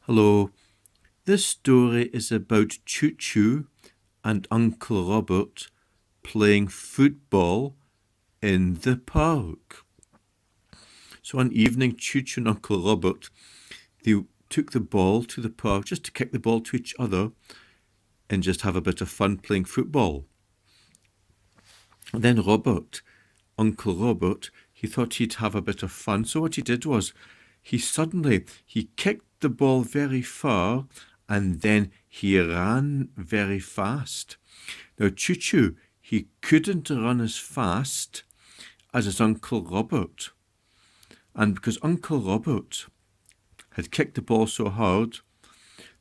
Hello. This story is about Choo-choo and Uncle Robert playing football in the park. So one evening, Choo-choo and Uncle Robert, they took the ball to the park just to kick the ball to each other and just have a bit of fun playing football. And then Uncle Robert, he thought he'd have a bit of fun. So what he did was he kicked the ball very far and then he ran very fast. Now Choo-choo, he couldn't run as fast as his Uncle Robert. And because Uncle Robert had kicked the ball so hard,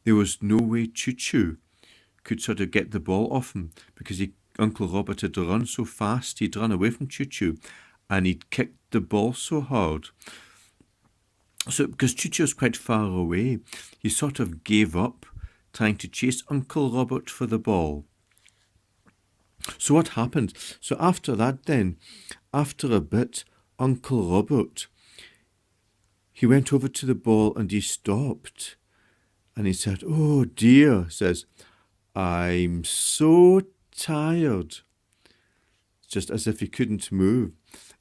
there was no way Choo-choo could sort of get the ball off him because Uncle Robert had run so fast, he'd run away from Choo-choo and he'd kicked the ball so hard. So because Choo-choo was quite far away, he sort of gave up trying to chase Uncle Robert for the ball. So what happened? So after that then, after a bit, Uncle Robert, he went over to the ball and he stopped. And he said, "Oh dear," says, "I'm so tired." Just as if he couldn't move.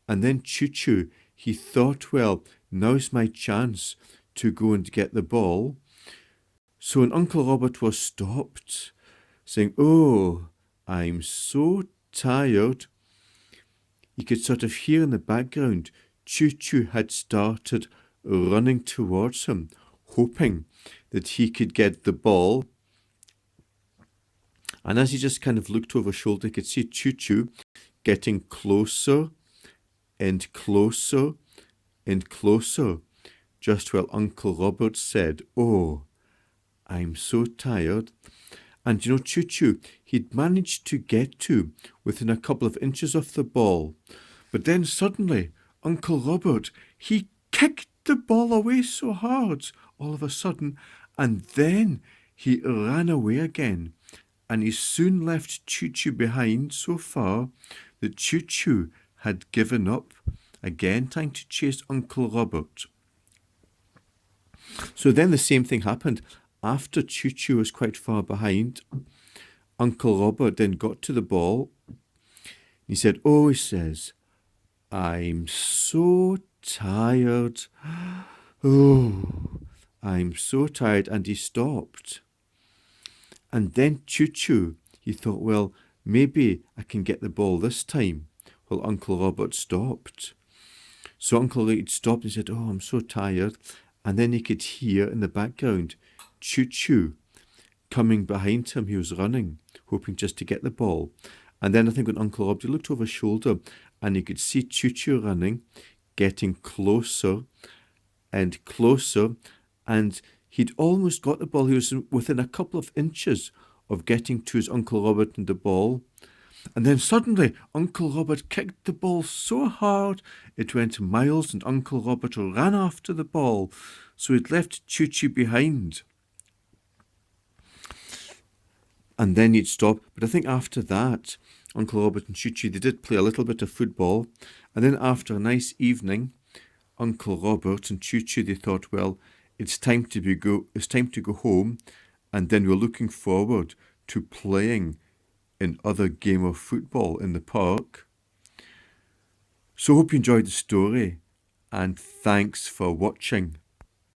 And then Choo-choo, he thought, well, now's my chance to go and get the ball. So when Uncle Robert was stopped, saying, "Oh, I'm so tired," you could sort of hear in the background, Choo-choo had started running towards him, hoping that he could get the ball. And as he just kind of looked over his shoulder, he could see Choo-choo getting closer and closer and closer, just while Uncle Robert said, "Oh, I'm so tired." And Choo-choo, he'd managed to get to within a couple of inches of the ball. But then suddenly, Uncle Robert, he kicked the ball away so hard, all of a sudden, and then he ran away again. And he soon left Choo-choo behind so far that Choo-choo had given up again trying to chase Uncle Robert. So then the same thing happened. After Choo-choo was quite far behind, Uncle Robert then got to the ball. He said, "Oh," he says, "I'm so tired. Oh, I'm so tired." And he stopped. And then Choo-choo, he thought, well, maybe I can get the ball this time. Well, Uncle Robert stopped. So Uncle Robert stopped and said, "Oh, I'm so tired." And then he could hear in the background Choo-choo coming behind him. He was running, hoping just to get the ball. And then I think when Uncle Robert looked over his shoulder and he could see Choo-choo running, getting closer and closer, and he'd almost got the ball. He was within a couple of inches of getting to his Uncle Robert and the ball. And then suddenly, Uncle Robert kicked the ball so hard, it went miles, and Uncle Robert ran after the ball. So he'd left Choo-choo behind. And then he'd stop. But I think after that, Uncle Robert and Choo-choo, they did play a little bit of football. And then after a nice evening, Uncle Robert and Choo-choo, they thought, well, it's time to go home, and then we're looking forward to playing another game of football in the park. So hope you enjoyed the story, and thanks for watching.